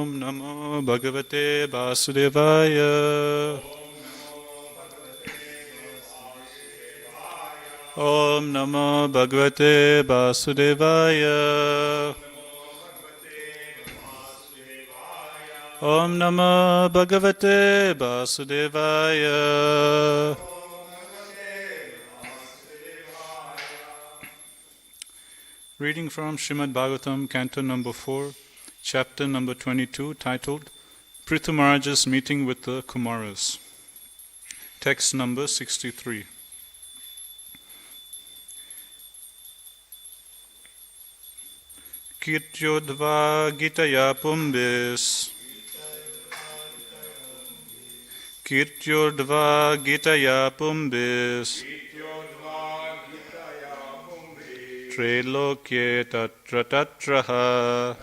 Om Namo Bhagavate Vasudevaya. Om Namo Bhagavate Vasudevaya. Om Namo Bhagavate Vasudevaya. Reading from Srimad Bhagavatam, Canto number 4, chapter number 22, titled Prithu Maharaja's Meeting with the Kumaras. Text number 63. Kirtyodva Gitaya Pumbis. Kirtyodva Gitaya Pumbis. Trilokye tatra tatraha.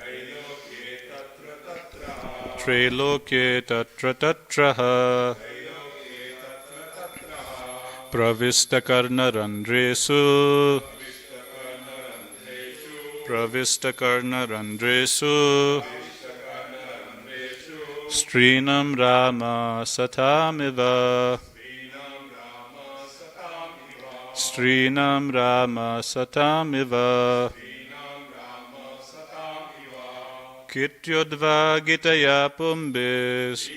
Trilokye tatra tatraha. Pravistakarna randresu. Pravistakarna randresu. Strinam Rama satamiva. Strinam Rama satamiva. Kirtyodva Gitaya Pumbis.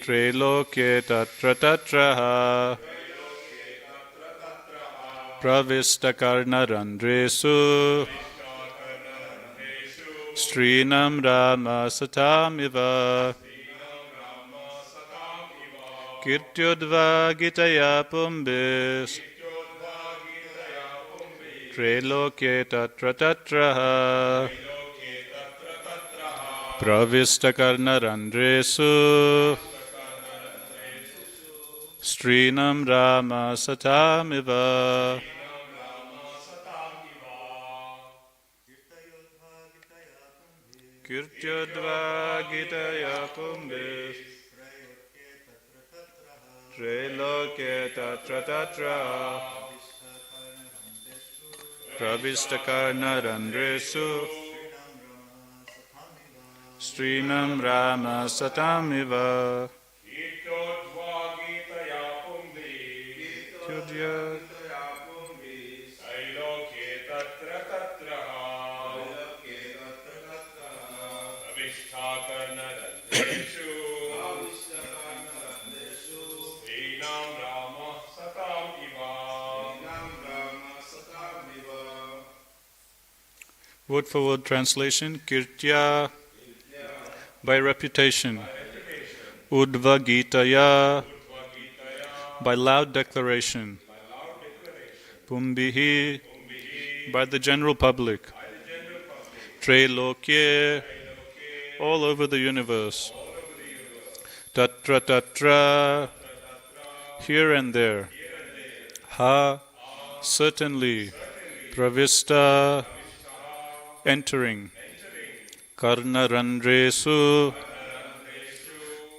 Trilokye tatra tatraha. Pravistakarna randresu. Strinam Rama satamiva. Kirtyodva Gitaya Pumbis. Trilokye tatra tatraha. Pravistakarna randresu. Strinam Rama satamiva. Kirtyodva Gitaya Pumbis. Trilokye tatra tatraha. Pravistakarna randresu. Strinam Rama satamiva. Word for word translation. Kirtya, by reputation. Udvagitaya, by loud declaration. Pumbihi, by the general public. Trilokye, all over the universe. Tatra tatra, here and there. Ha, certainly. Pravista, entering. Karna randresu,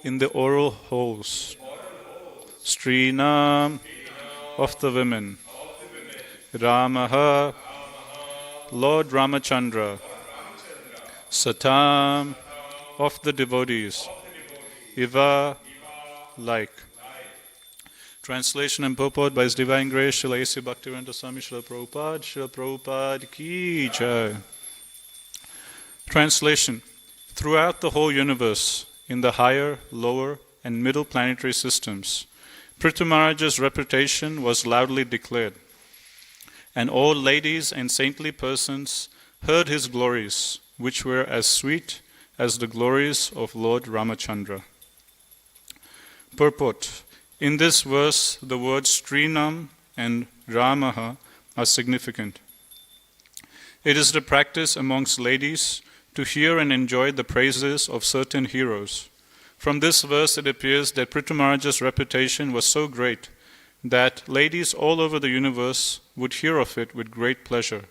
in the oral holes. Strinam, of the women. Ramaha, Lord Ramachandra. Satam, of the devotees. Iva, like. Translation and purport by His Divine Grace Srila A.C. Bhaktivedanta Swami Srila Prabhupada. Srila Prabhupada ki jai. Translation. Throughout the whole universe, in the higher, lower, and middle planetary systems, Prithu Maharaja's reputation was loudly declared, and all ladies and saintly persons heard his glories, which were as sweet as the glories of Lord Ramachandra. Purport. In this verse, the words Strinam and Ramaha are significant. It is the practice amongst ladies to hear and enjoy the praises of certain heroes. From this verse, it appears that Prithu Maharaja's reputation was so great that ladies all over the universe would hear of it with great pleasure.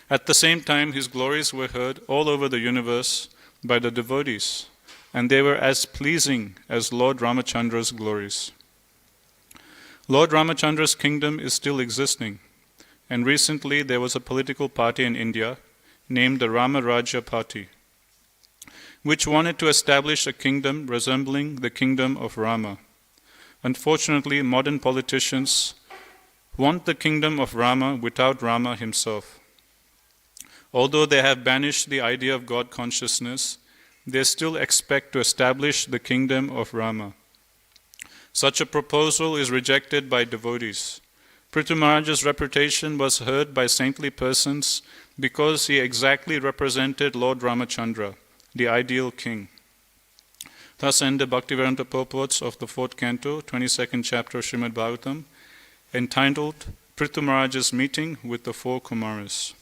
At the same time, his glories were heard all over the universe by the devotees, and they were as pleasing as Lord Ramachandra's glories. Lord Ramachandra's kingdom is still existing, and recently there was a political party in India named the Rama Rajya Party, which wanted to establish a kingdom resembling the kingdom of Rama. Unfortunately, modern politicians want the kingdom of Rama without Rama himself. Although they have banished the idea of God consciousness, they still expect to establish the kingdom of Rama. Such a proposal is rejected by devotees. Prithu Maharaj's reputation was heard by saintly persons because he exactly represented Lord Ramachandra, the ideal king. Thus end the Bhaktivedanta purports of the 4th canto, 22nd chapter of Srimad Bhagavatam, entitled Prithu Maharaj's Meeting with the Four Kumaras.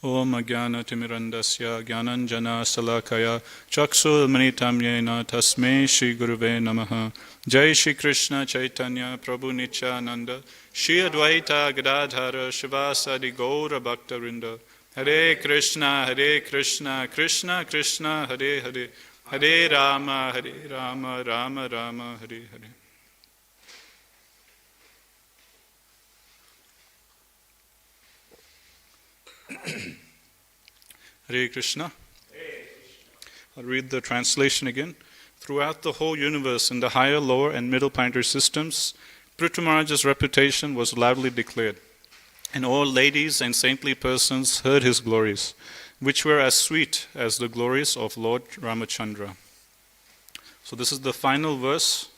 Om Ajnana Timirandasya Jnananjana Salakaya Chaksul Manitam Yena Tasmai Shri Guruve Namaha. Jai Shri Krishna Chaitanya Prabhu Nityananda Shri Advaita Gadadhara Shivasadi Gaura Bhaktarinda. Hare Krishna, Krishna Krishna, Hare Hare, Hare Rama, Rama Rama, Hare Hare. Hare Krishna. I'll read the translation again. Throughout the whole universe, in the higher, lower, and middle planetary systems, Prithu Maharaj's reputation was loudly declared, and all ladies and saintly persons heard his glories, which were as sweet as the glories of Lord Ramachandra. So this is the final verse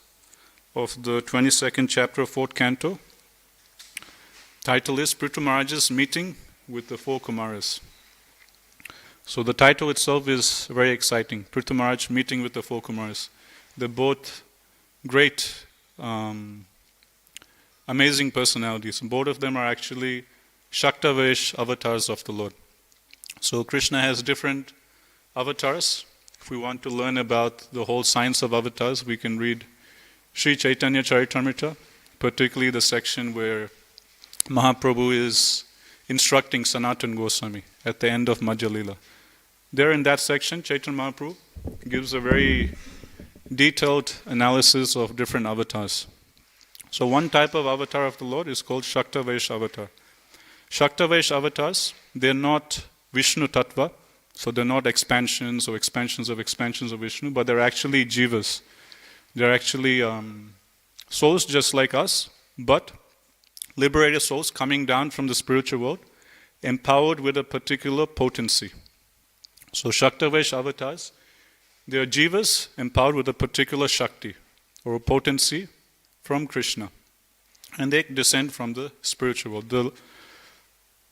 of the 22nd chapter of 4th canto. Title is Prithu Maharaj's Meeting with the Four Kumaras. So the title itself is very exciting. Prithu Maharaj Meeting with the Four Kumaras. They're both great, amazing personalities. Both of them are actually Shaktavesh avatars of the Lord. So Krishna has different avatars. If we want to learn about the whole science of avatars, we can read Sri Chaitanya Charitamrita, particularly the section where Mahaprabhu is instructing Sanatana Goswami at the end of Madhya Lila. There in that section, Chaitanya Mahaprabhu gives a very detailed analysis of different avatars. So one type of avatar of the Lord is called Shaktavesh avatar. Shaktavesh avatars, they're not Vishnu Tattva, so they're not expansions of Vishnu, but they're actually jivas. They're actually souls just like us, but liberated souls coming down from the spiritual world, empowered with a particular potency. So Shaktavesh avatars, they are jivas empowered with a particular Shakti, or a potency from Krishna. And they descend from the spiritual world.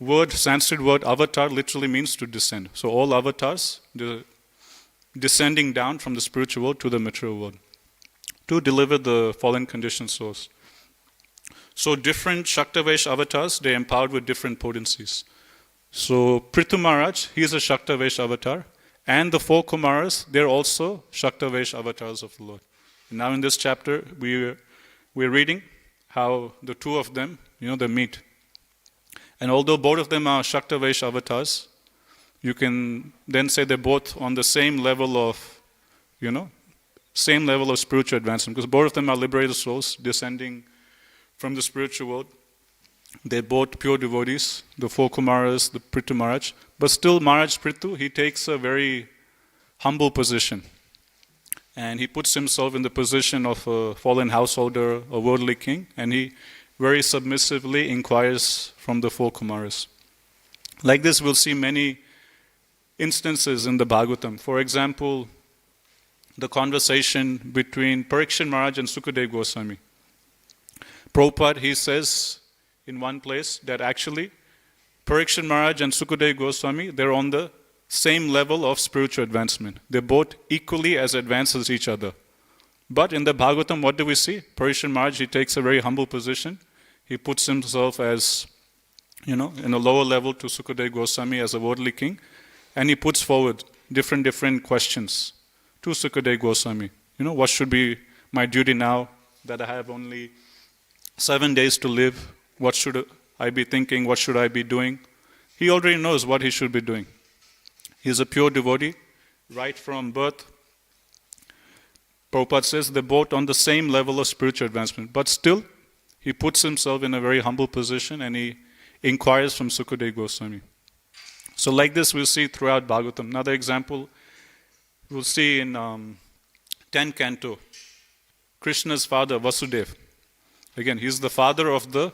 The Sanskrit word avatar literally means to descend. So all avatars, they're descending down from the spiritual world to the material world to deliver the fallen conditioned souls. So different Shaktavesh avatars, they're empowered with different potencies. So Prithu Maharaj, he is a Shaktavesh avatar, and the four Kumaras, they're also Shaktavesh avatars of the Lord. And now in this chapter, we're reading how the two of them, they meet. And although both of them are Shaktavesh avatars, you can then say they're both on the same level of, spiritual advancement, because both of them are liberated souls descending from the spiritual world. They're both pure devotees, the four Kumaras, the Prithu Maharaj. But still Maharaj Prithu, he takes a very humble position. And he puts himself in the position of a fallen householder, a worldly king, and he very submissively inquires from the four Kumaras. Like this, we'll see many instances in the Bhagavatam. For example, the conversation between Parikshit Maharaj and Sukadeva Goswami. Prabhupada, he says in one place that actually Parikshit Maharaj and Sukadeva Goswami, they're on the same level of spiritual advancement. They're both equally as advanced as each other. But in the Bhagavatam, what do we see? Parikshit Maharaj, he takes a very humble position. He puts himself as, in a lower level to Sukadeva Goswami as a worldly king. And he puts forward different questions to Sukadeva Goswami. What should be my duty now that I have only 7 days to live? What should I be thinking? What should I be doing? He already knows what he should be doing. He is a pure devotee, right from birth. Prabhupada says they're both on the same level of spiritual advancement. But still, he puts himself in a very humble position and he inquires from Sukadeva Goswami. So like this we'll see throughout Bhagavatam. Another example we'll see in 10th canto. Krishna's father, Vasudeva. Again, he's the father of the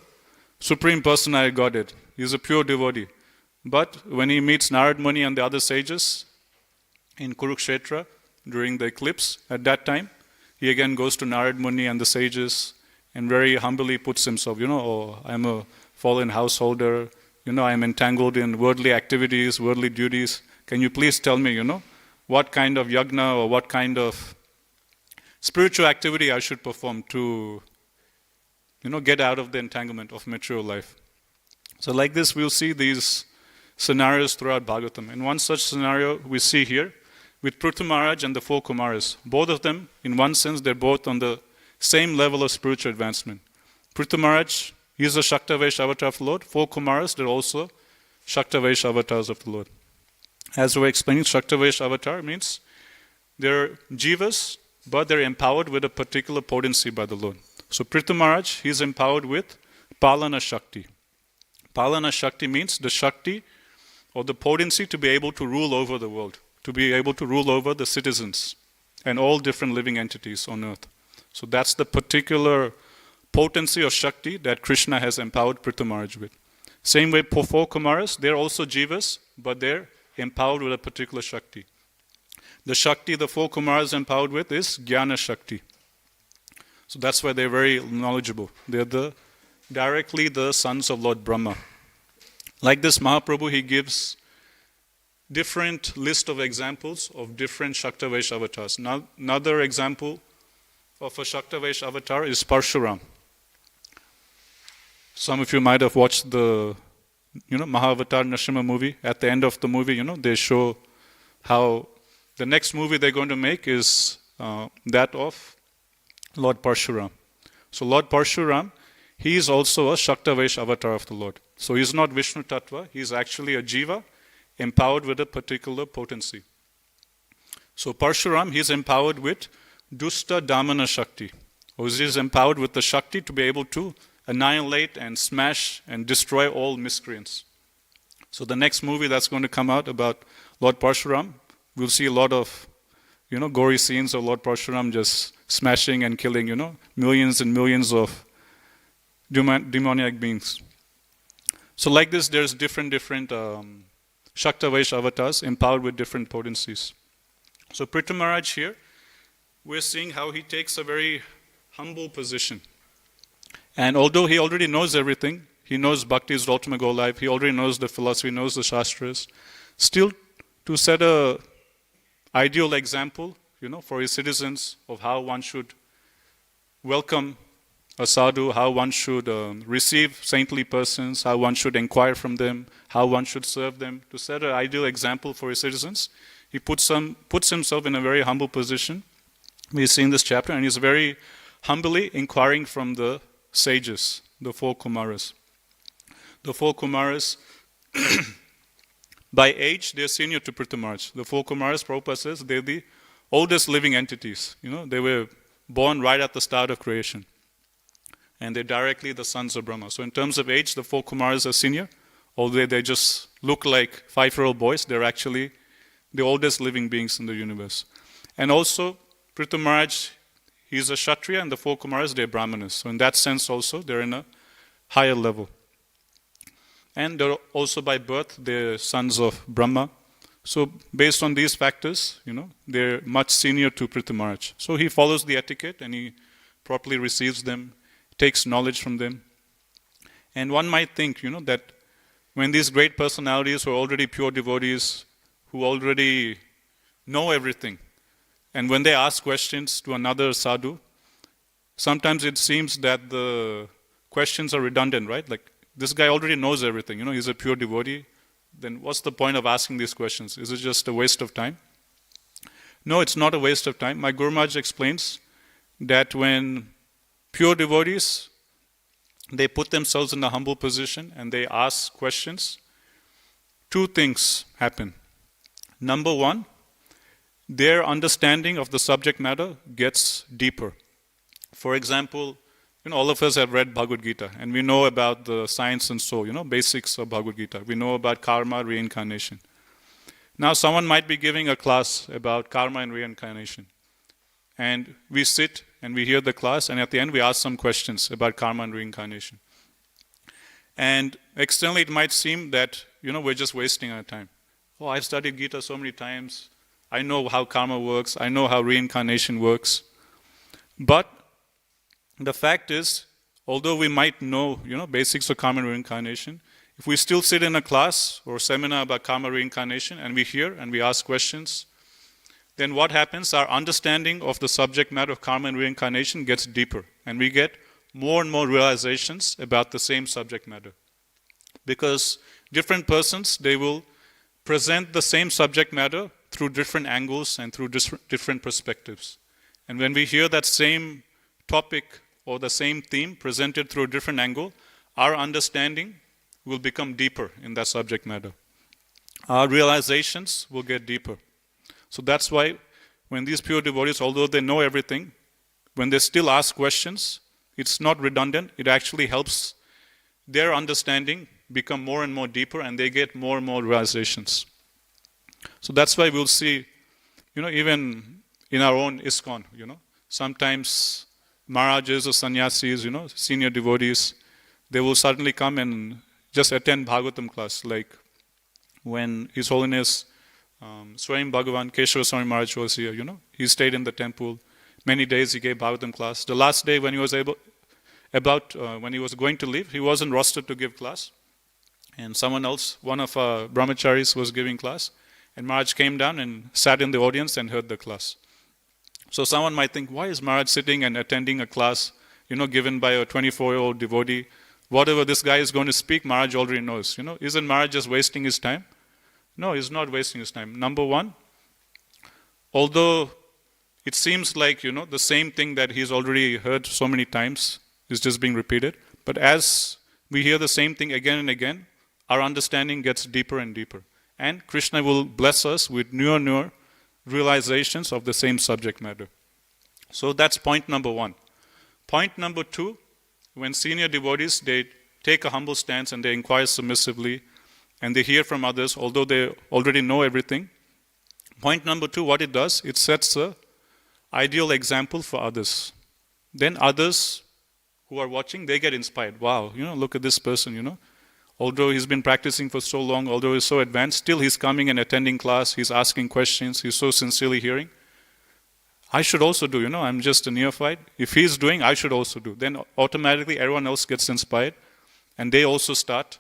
Supreme Personality Godhead. He's a pure devotee. But when he meets Narad Muni and the other sages in Kurukshetra during the eclipse, at that time, he again goes to Narad Muni and the sages and very humbly puts himself, oh, I'm a fallen householder, I'm entangled in worldly activities, worldly duties. Can you please tell me, what kind of yagna or what kind of spiritual activity I should perform to get out of the entanglement of material life. So like this, we'll see these scenarios throughout Bhagavatam. And one such scenario we see here with Prithu Maharaj and the four Kumaras. Both of them, in one sense, they're both on the same level of spiritual advancement. Prithu Maharaj, he's a Shaktavesh avatar of the Lord. Four Kumaras, they're also Shaktavesh avatars of the Lord. As we're explaining, Shaktavesh avatar means they're jivas, but they're empowered with a particular potency by the Lord. So Prithu Maharaj, he's empowered with Palana Shakti. Palana Shakti means the Shakti or the potency to be able to rule over the world, to be able to rule over the citizens and all different living entities on earth. So that's the particular potency or Shakti that Krishna has empowered Prithu Maharaj with. Same way, four Kumaras, they're also jivas, but they're empowered with a particular Shakti. The Shakti the four Kumaras empowered with is Jnana Shakti. So that's why they're very knowledgeable. They're directly the sons of Lord Brahmā. Like this, Mahaprabhu, he gives different list of examples of different Shaktavesh avatars. Now, another example of a Shaktavesh avatar is Parshuram. Some of you might have watched the Mahavatar Nrsimha movie. At the end of the movie, they show how the next movie they're going to make is that of Lord Parshuram. So Lord Parshuram, he is also a Shaktavesh avatar of the Lord. So he's not Vishnu Tattva, he's actually a jiva empowered with a particular potency. So Parshuram, he's empowered with Dusta Damana Shakti. Or he's empowered with the Shakti to be able to annihilate and smash and destroy all miscreants. So the next movie that's going to come out about Lord Parshuram, we'll see a lot of gory scenes of Lord Parshuram just smashing and killing, millions and millions of demoniac beings. So like this, there's different Shaktavesh avatars empowered with different potencies. So Prithu Maharaj here, we're seeing how he takes a very humble position. And although he already knows everything, he knows Bhakti is the ultimate goal of life, he already knows the philosophy, knows the Shastras, still to set a ideal example, for his citizens of how one should welcome a sadhu, how one should receive saintly persons, how one should inquire from them, how one should serve them. To set an ideal example for his citizens, he puts himself in a very humble position. We see in this chapter, and he's very humbly inquiring from the sages, the four Kumaras. The four Kumaras, by age, they're senior to Prithu Maharaj. The four Kumaras, Prabhupada says, they're the oldest living entities. They were born right at the start of creation. And they're directly the sons of Brahma. So in terms of age, the four Kumaras are senior. Although they just look like 5-year-old boys, they're actually the oldest living beings in the universe. And also, Prithu Maharaj, he's a Kshatriya, and the four Kumaras, they're Brahmanas. So in that sense also, they're in a higher level. And they're also by birth, they're sons of Brahma. So based on these factors, they're much senior to Prithu Maharaj. So he follows the etiquette and he properly receives them, takes knowledge from them. And one might think, that when these great personalities who are already pure devotees, who already know everything, and when they ask questions to another sadhu, sometimes it seems that the questions are redundant, right? Like, this guy already knows everything, he's a pure devotee. Then what's the point of asking these questions? Is it just a waste of time? No, it's not a waste of time. My Guru Maharaj explains that when pure devotees, they put themselves in a humble position and they ask questions, two things happen. Number one, their understanding of the subject matter gets deeper. For example, all of us have read Bhagavad Gita, and we know about the science and soul, basics of Bhagavad Gita. We know about karma, reincarnation. Now someone might be giving a class about karma and reincarnation. And we sit and we hear the class, and at the end we ask some questions about karma and reincarnation. And externally it might seem that, we're just wasting our time. Oh, I've studied Gita so many times. I know how karma works. I know how reincarnation works. But the fact is, although we might know, basics of karma and reincarnation, if we still sit in a class or seminar about karma reincarnation and we hear and we ask questions, then what happens? Our understanding of the subject matter of karma and reincarnation gets deeper, and we get more and more realizations about the same subject matter. Because different persons, they will present the same subject matter through different angles and through different perspectives. And when we hear that same topic or the same theme presented through a different angle, our understanding will become deeper in that subject matter. Our realizations will get deeper. So that's why when these pure devotees, although they know everything, when they still ask questions, it's not redundant. It actually helps their understanding become more and more deeper, and they get more and more realizations. So that's why we'll see, even in our own ISKCON, sometimes Maharajas or sannyasis, senior devotees, they will suddenly come and just attend Bhagavatam class, like when His Holiness Swayam Bhagavan Keshava Swami Maharaj was here, he stayed in the temple. Many days he gave Bhagavatam class. The last day when he was when he was going to leave, he wasn't rostered to give class. And someone else, one of our brahmacharis, was giving class. And Maharaj came down and sat in the audience and heard the class. So someone might think, why is Maharaj sitting and attending a class, given by a 24-year-old devotee? Whatever this guy is going to speak, Maharaj already knows. Isn't Maharaj just wasting his time? No, he's not wasting his time. Number one, although it seems like, the same thing that he's already heard so many times is just being repeated. But as we hear the same thing again and again, our understanding gets deeper and deeper. And Krishna will bless us with newer and newer realizations of the same subject matter. So that's point number one. Point number two, when senior devotees, they take a humble stance and they inquire submissively and they hear from others, although they already know everything. Point number two, what it does, it sets an ideal example for others. Then others who are watching, they get inspired. Wow, look at this person, Although he's been practicing for so long, although he's so advanced, still he's coming and attending class, he's asking questions, he's so sincerely hearing. I should also do, I'm just a neophyte. If he's doing, I should also do. Then automatically everyone else gets inspired and they also start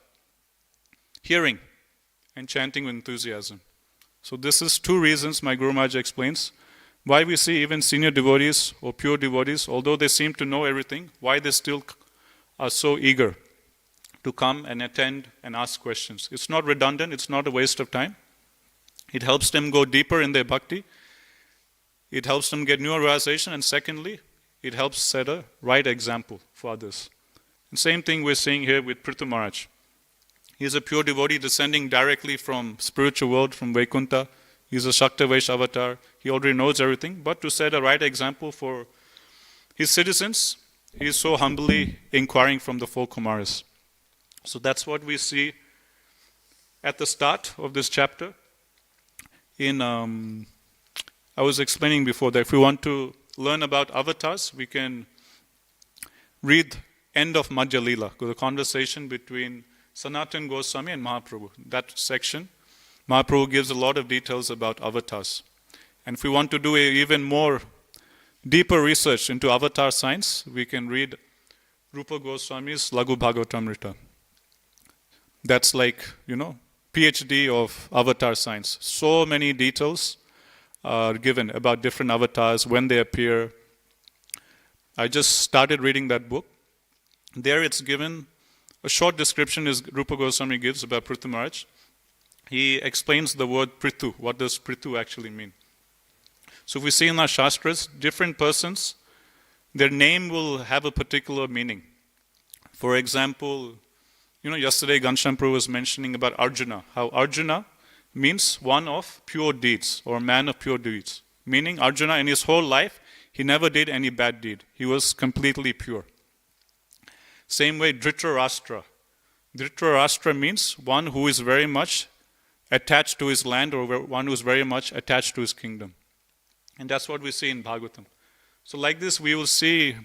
hearing and chanting with enthusiasm. So this is two reasons my Guru Maharaj explains why we see even senior devotees or pure devotees, although they seem to know everything, why they still are so eager to come and attend and ask questions. It's not redundant, it's not a waste of time. It helps them go deeper in their bhakti. It helps them get newer realization, and secondly, it helps set a right example for others. And same thing we're seeing here with Prithu Maharaj. He's a pure devotee descending directly from spiritual world, from Vaikuntha. He's a Shakta Vaishya avatar. He already knows everything, but to set a right example for his citizens, he is so humbly inquiring from the four Kumaras. So that's what we see at the start of this chapter. I was explaining before that if we want to learn about avatars, we can read end of Madhya Leela, the conversation between Sanatana Goswami and Mahaprabhu. That section, Mahaprabhu gives a lot of details about avatars. And if we want to do even more deeper research into avatar science, we can read Rupa Goswami's Laghu Bhagavatamrita. That's like, PhD of avatar science. So many details are given about different avatars, when they appear. I just started reading that book. There it's given, a short description is Rupa Goswami gives about Prithu Maharaj. He explains the word Prithu. What does Prithu actually mean? So if we see in our Shastras, different persons, their name will have a particular meaning. For example, yesterday Ghanshyam Prabhu was mentioning about Arjuna, how Arjuna means one of pure deeds, or man of pure deeds. Meaning Arjuna in his whole life, he never did any bad deed. He was completely pure. Same way, Dhritarashtra. Dhritarashtra means one who is very much attached to his land, or one who is very much attached to his kingdom. And that's what we see in Bhagavatam. So like this, we will see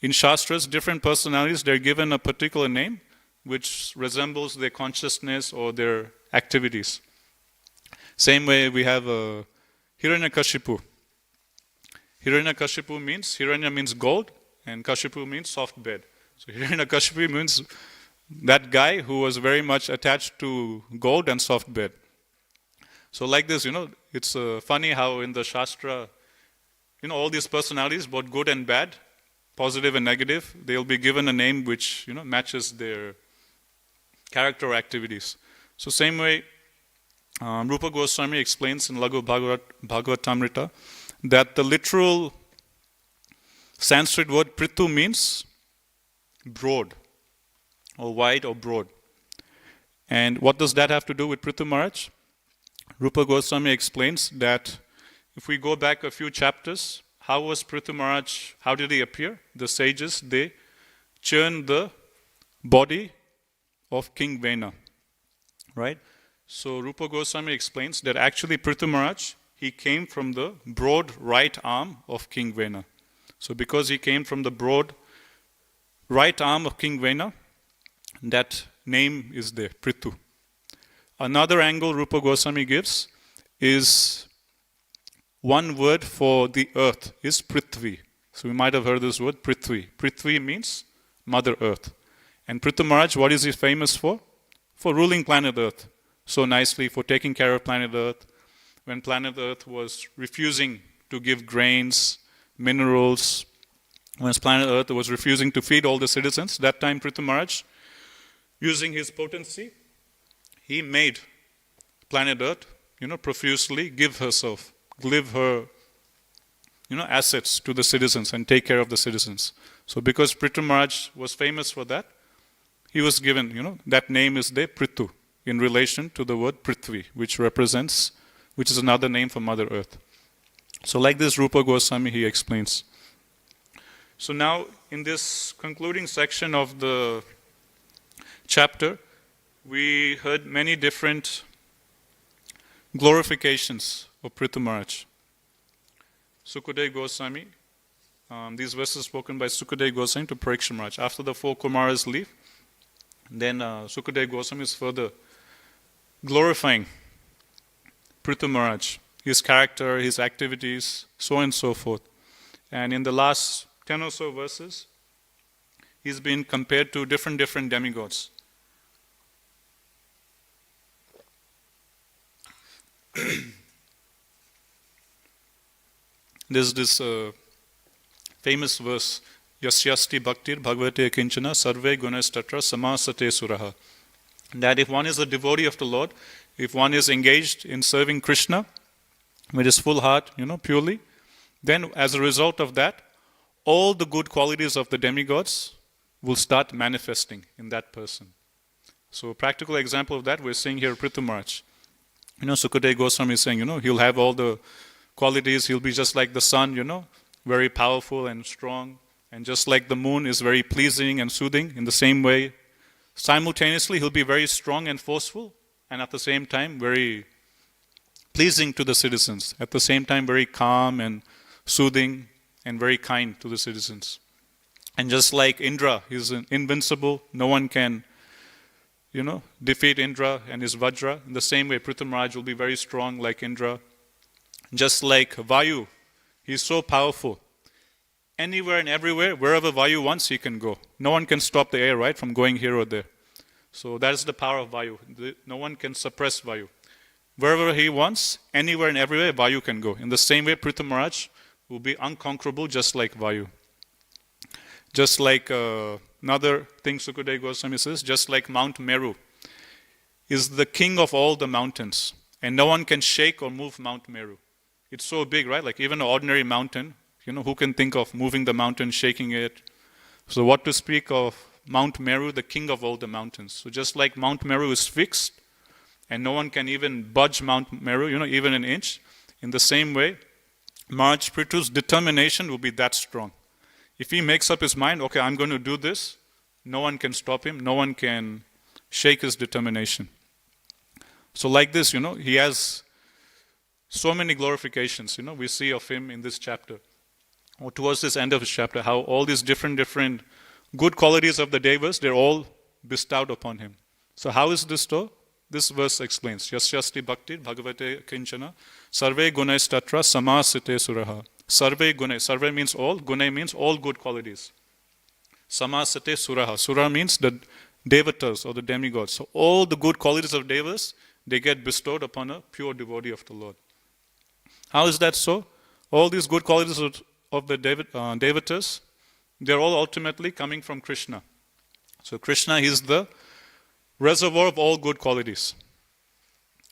in Shastras, different personalities, they're given a particular name which resembles their consciousness or their activities. Same way we have Hiranyakashipu. Hiranyakashipu means, Hiranya means gold, and Kashipu means soft bed. So Hiranyakashipu means that guy who was very much attached to gold and soft bed. So like this, it's funny how in the Shastra, all these personalities, both good and bad, positive and negative, they'll be given a name which, matches their character or activities. So same way, Rupa Goswami explains in Laghu Bhagavatamrita that the literal Sanskrit word Prithu means broad, or wide or broad. And what does that have to do with Prithu Maharaj? Rupa Goswami explains that if we go back a few chapters, how was Prithu Maharaj, how did he appear? The sages, they churned the body of King Vena, right? So Rupa Goswami explains that actually Prithu Maharaj, he came from the broad right arm of King Vena. So because he came from the broad right arm of King Vena, that name is there, Prithu. Another angle Rupa Goswami gives is one word for the earth is Prithvi. So we might have heard this word, Prithvi. Prithvi means Mother Earth. And Prithu Maharaj, what is he famous for? For ruling planet Earth so nicely, for taking care of planet Earth. When planet Earth was refusing to give grains, minerals, when planet Earth was refusing to feed all the citizens, that time Prithu Maharaj, using his potency, he made planet Earth, profusely give herself, give her, assets to the citizens and take care of the citizens. So because Prithu Maharaj was famous for that, he was given, that name is there, Prithu, in relation to the word Prithvi, which is another name for Mother Earth. So like this Rupa Goswami, he explains. So now, in this concluding section of the chapter, we heard many different glorifications of Prithu Maharaj. Sukadeva Goswami, these verses spoken by Sukadeva Goswami to Parikshit Maharaj. After the four Kumaras leave, then Sukadeva Goswami is further glorifying Prithu Maharaj, his character, his activities, so on and so forth. And in the last 10 or so verses, he's been compared to different demigods. There's this famous verse, Yasyasti Bhaktir Bhagavate Kinchana Sarve Gunas Tatra Samasate Suraha. That if one is a devotee of the Lord, if one is engaged in serving Krishna with his full heart, purely, then as a result of that, all the good qualities of the demigods will start manifesting in that person. So a practical example of that, we're seeing here Prithu Maharaj. Sukadeva Goswami is saying, he'll have all the qualities, he'll be just like the sun, very powerful and strong, and just like the moon is very pleasing and soothing, in the same way, simultaneously he'll be very strong and forceful, and at the same time very pleasing to the citizens, at the same time very calm and soothing and very kind to the citizens. And just like Indra, he's invincible, no one can defeat Indra and his Vajra. In the same way, Prithu Maharaj will be very strong like Indra. Just like Vayu, he's so powerful. Anywhere and everywhere, wherever Vayu wants, he can go. No one can stop the air, right, from going here or there. So that is the power of Vayu. No one can suppress Vayu. Wherever he wants, anywhere and everywhere, Vayu can go. In the same way, Prithu Maharaj will be unconquerable just like Vayu. Just like another thing Sukadeva Goswami says, just like Mount Meru is the king of all the mountains. And no one can shake or move Mount Meru. It's so big, right? Like even an ordinary mountain, who can think of moving the mountain, shaking it? So what to speak of Mount Meru, the king of all the mountains. So just like Mount Meru is fixed, and no one can even budge Mount Meru, even an inch, in the same way, Maharaj Prithu's determination will be that strong. If he makes up his mind, okay, I'm going to do this, No one can stop him. No one can shake his determination. So like this, he has so many glorifications, we see of him in this chapter. Or towards this end of his chapter, how all these different good qualities of the devas, they're all bestowed upon him. So how is this so? This verse explains. Yasyasti bhakti bhagavate kinchana sarve gunais tatra samasite suraha. Sarve gunai. Sarve means all. Gunai means all good qualities. Samasate suraha. Sura means the devatas or the demigods. So all the good qualities of devas, they get bestowed upon a pure devotee of the Lord. How is that so? All these good qualities of the devatas, they're all ultimately coming from Krishna. So Krishna is the reservoir of all good qualities.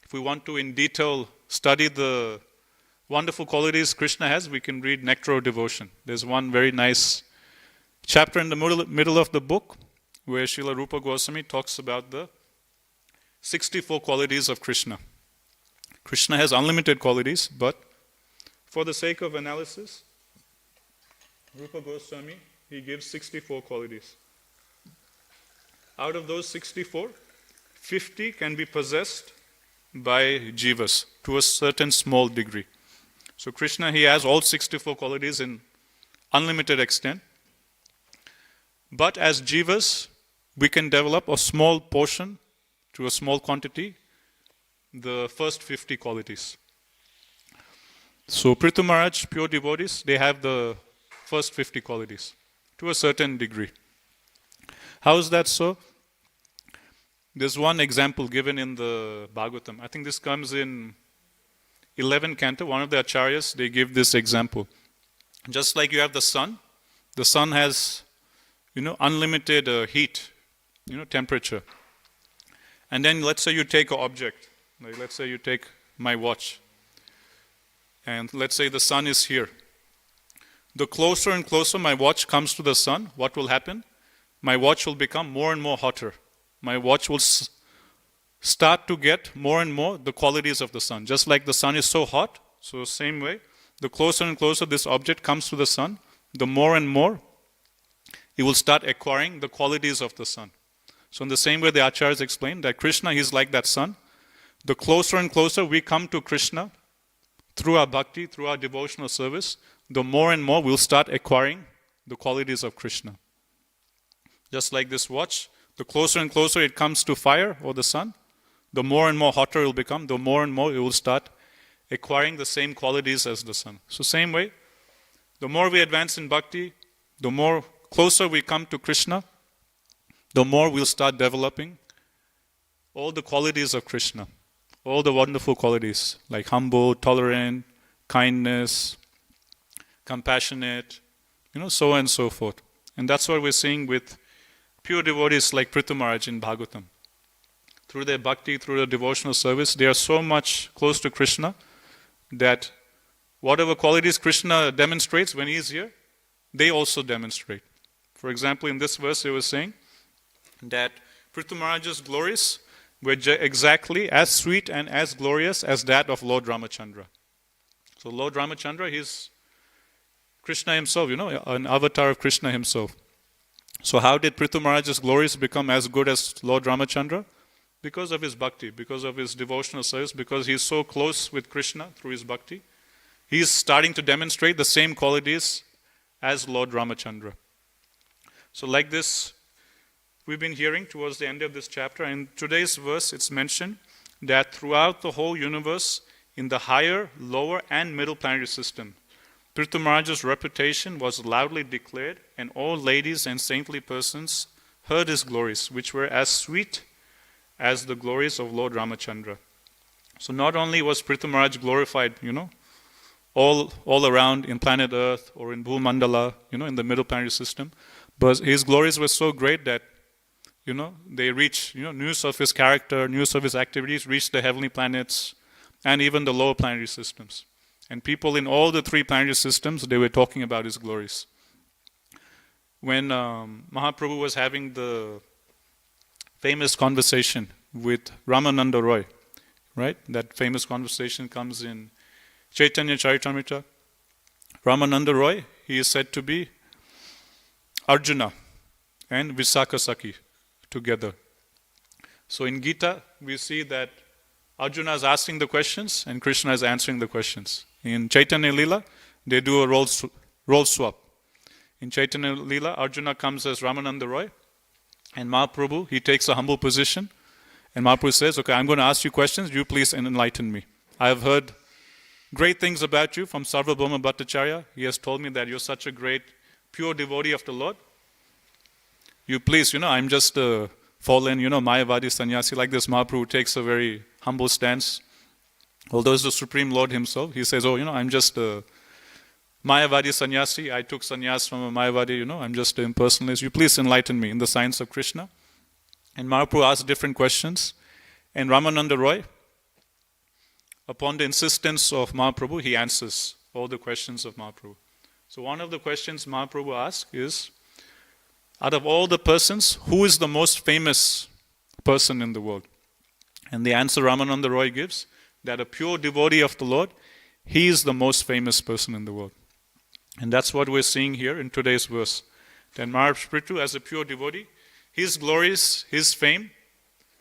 If we want to in detail study the wonderful qualities Krishna has, we can read Nectar of Devotion. There's one very nice chapter in the middle of the book where Srila Rupa Goswami talks about the 64 qualities of Krishna. Krishna has unlimited qualities, but for the sake of analysis, Rupa Goswami, he gives 64 qualities. Out of those 64, 50 can be possessed by jivas to a certain small degree. So Krishna, he has all 64 qualities in unlimited extent. But as jivas, we can develop a small portion to a small quantity, the first 50 qualities. So Prithu Maharaj, pure devotees, they have the first 50 qualities to a certain degree. How is that so? There's one example given in the Bhagavatam. I think this comes in 11th canto. One of the acharyas, they give this example. Just like you have the sun has, unlimited heat, temperature. And then let's say you take an object. Like let's say you take my watch. And let's say the sun is here. The closer and closer my watch comes to the sun, what will happen? My watch will become more and more hotter. My watch will start to get more and more the qualities of the sun. Just like the sun is so hot, so same way, the closer and closer this object comes to the sun, the more and more it will start acquiring the qualities of the sun. So in the same way, the acharyas explain that Krishna is like that sun. The closer and closer we come to Krishna through our bhakti, through our devotional service, the more and more we'll start acquiring the qualities of Krishna. Just like this watch, the closer and closer it comes to fire or the sun, the more and more hotter it will become, the more and more it will start acquiring the same qualities as the sun. So same way, the more we advance in bhakti, the more closer we come to Krishna, the more we'll start developing all the qualities of Krishna, all the wonderful qualities like humble, tolerant, kindness, compassionate, so on and so forth. And that's what we're seeing with pure devotees like Prithu Maharaj in Bhagavatam. Through their bhakti, through their devotional service, they are so much close to Krishna that whatever qualities Krishna demonstrates when he is here, they also demonstrate. For example, in this verse, he was saying that Prithu Maharaj's glories were exactly as sweet and as glorious as that of Lord Ramachandra. So Lord Ramachandra, he's Krishna himself, an avatar of Krishna himself. So how did Prithu Maharaj's glories become as good as Lord Ramachandra? Because of his bhakti, because of his devotional service, because he's so close with Krishna through his bhakti. He's starting to demonstrate the same qualities as Lord Ramachandra. So like this, we've been hearing towards the end of this chapter. In today's verse, it's mentioned that throughout the whole universe, in the higher, lower, and middle planetary system, Prithu Maharaj's reputation was loudly declared, and all ladies and saintly persons heard his glories, which were as sweet as the glories of Lord Ramachandra. So not only was Prithu Maharaj glorified, all around in planet Earth or in Bhumandala, in the middle planetary system, but his glories were so great that, they reached, news of his character, news of his activities reached the heavenly planets and even the lower planetary systems. And people in all the three planetary systems, they were talking about his glories. When Mahaprabhu was having the famous conversation with Ramananda Roy, right? That famous conversation comes in Chaitanya Charitamrita. Ramananda Roy, he is said to be Arjuna. and Visakasaki together. So in Gita, we see that Arjuna is asking the questions and Krishna is answering the questions. In Chaitanya Leela, they do a role swap. In Chaitanya Leela, Arjuna comes as Ramananda Roy, and Mahaprabhu, he takes a humble position, and Mahaprabhu says, okay, I'm going to ask you questions, you please enlighten me. I have heard great things about you from Svāyambhuva Bhattacharya. He has told me that you're such a great, pure devotee of the Lord. You please, I'm just a fallen, Mayavadi sannyasi like this. Mahaprabhu takes a very humble stance. Although he's the Supreme Lord himself, he says, I'm just a Mayavadi sannyasi. I took sannyas from a Mayavadi, I'm just an impersonalist. You please enlighten me in the science of Krishna. And Mahaprabhu asks different questions. And Ramananda Roy, upon the insistence of Mahaprabhu, he answers all the questions of Mahaprabhu. So one of the questions Mahaprabhu asks is, out of all the persons, who is the most famous person in the world? And the answer Ramananda Roy gives, that a pure devotee of the Lord, he is the most famous person in the world. And that's what we're seeing here in today's verse. That Maharaj Prithu, as a pure devotee, his glories, his fame,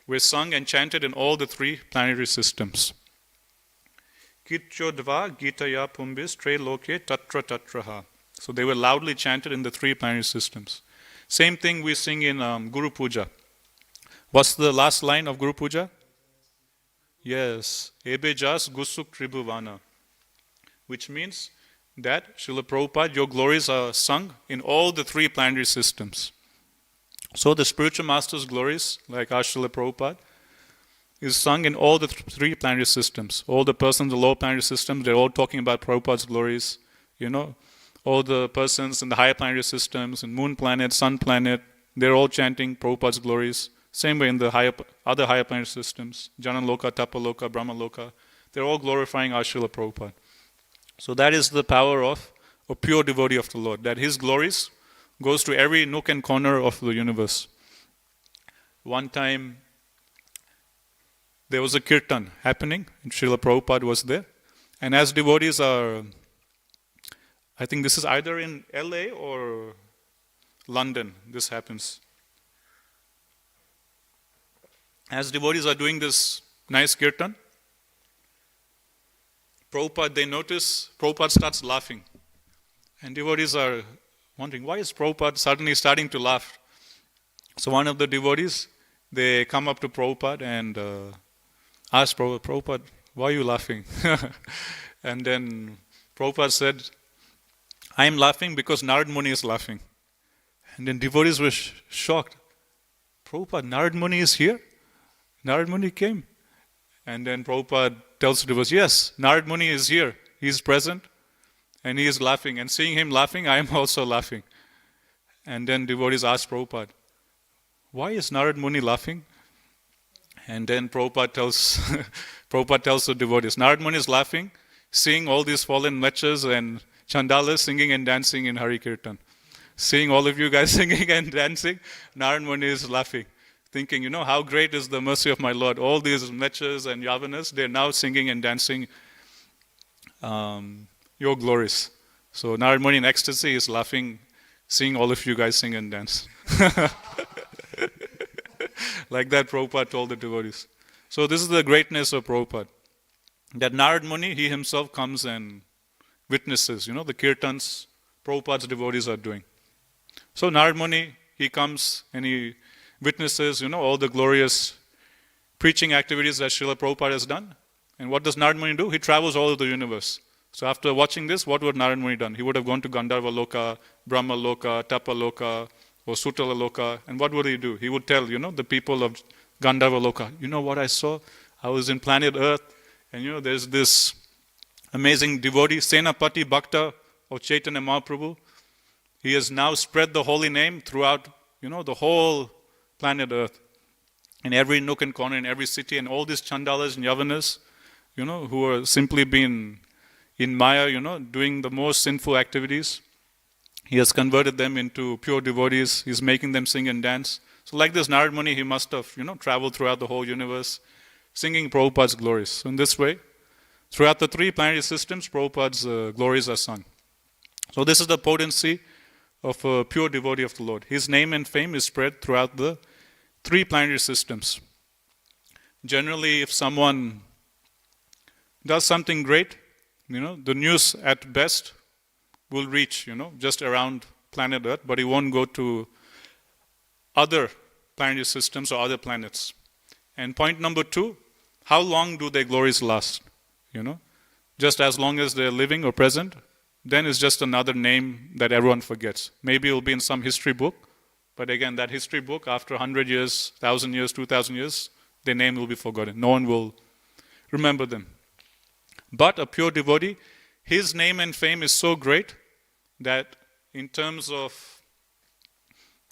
were sung and chanted in all the three planetary systems. Kitchodva Gitaya Pumbis Tre Loke Tatra Tatraha. So they were loudly chanted in the three planetary systems. Same thing we sing in Guru Puja. What's the last line of Guru Puja? Yes, Ebe Jas Gusuk Tribhuvana, which means that, Srila Prabhupada, your glories are sung in all the three planetary systems. So the spiritual master's glories, like our Srila Prabhupada, is sung in all the three planetary systems. All the persons in the lower planetary systems, they're all talking about Prabhupada's glories. All the persons in the higher planetary systems, in moon planet, sun planet, they're all chanting Prabhupada's glories. Same way in the other higher planetary systems, Janaloka, Tapaloka, Brahmaloka, they're all glorifying our Srila Prabhupada. So that is the power of a pure devotee of the Lord, that his glories goes to every nook and corner of the universe. One time, there was a kirtan happening, and Srila Prabhupada was there. And as devotees are, I think this is either in LA or London, this happens. As devotees are doing this nice kirtan, Prabhupada, they notice Prabhupada starts laughing. And devotees are wondering, why is Prabhupada suddenly starting to laugh? So one of the devotees, they come up to Prabhupada and ask Prabhupada, why are you laughing? And then Prabhupada said, I am laughing because Narad Muni is laughing. And then devotees were shocked. Prabhupada, Narad Muni is here? Narad Muni came. And then Prabhupada tells the devotees, yes, Narad Muni is here. He is present and he is laughing. And seeing him laughing, I am also laughing. And then devotees ask Prabhupada, why is Narad Muni laughing? And then Prabhupada tells the devotees, Narad Muni is laughing, seeing all these fallen lechas and chandalas singing and dancing in Hari Kirtan. Seeing all of you guys singing and dancing, Narad Muni is laughing, thinking, how great is the mercy of my Lord. All these mechas and yavanas, they're now singing and dancing your glories. So Narad Muni in ecstasy is laughing, seeing all of you guys sing and dance. Like that Prabhupada told the devotees. So this is the greatness of Prabhupada. That Narad Muni, he himself comes and witnesses, the kirtans Prabhupada's devotees are doing. So Narad Muni, he comes and he witnesses, all the glorious preaching activities that Srila Prabhupada has done. And what does Narad Muni do? He travels all over the universe. So after watching this, what would Narad Muni done? He would have gone to Gandharva Loka, Brahma Loka, Tapa Loka, or Sutala Loka. And what would he do? He would tell, the people of Gandharva Loka, what I saw? I was in planet Earth, and there's this amazing devotee, Senapati Bhakta of Chaitanya Mahaprabhu. He has now spread the holy name throughout, the whole planet Earth. In every nook and corner, in every city, and all these chandalas and yavanas, who are simply being in Maya, doing the most sinful activities. He has converted them into pure devotees. He's making them sing and dance. So like this Narad Muni, he must have, traveled throughout the whole universe, singing Prabhupada's glories. So in this way, throughout the three planetary systems, Prabhupada's glories are sung. So this is the potency of a pure devotee of the Lord. His name and fame is spread throughout the 3 planetary systems. Generally, if someone does something great, the news at best will reach, just around planet Earth, but it won't go to other planetary systems or other planets. And point number 2, how long do their glories last? Just as long as they're living or present, then it's just another name that everyone forgets. Maybe it'll be in some history book, but again, that history book, after 100 years, 1,000 years, 2,000 years, their name will be forgotten. No one will remember them. But a pure devotee, his name and fame is so great that in terms of,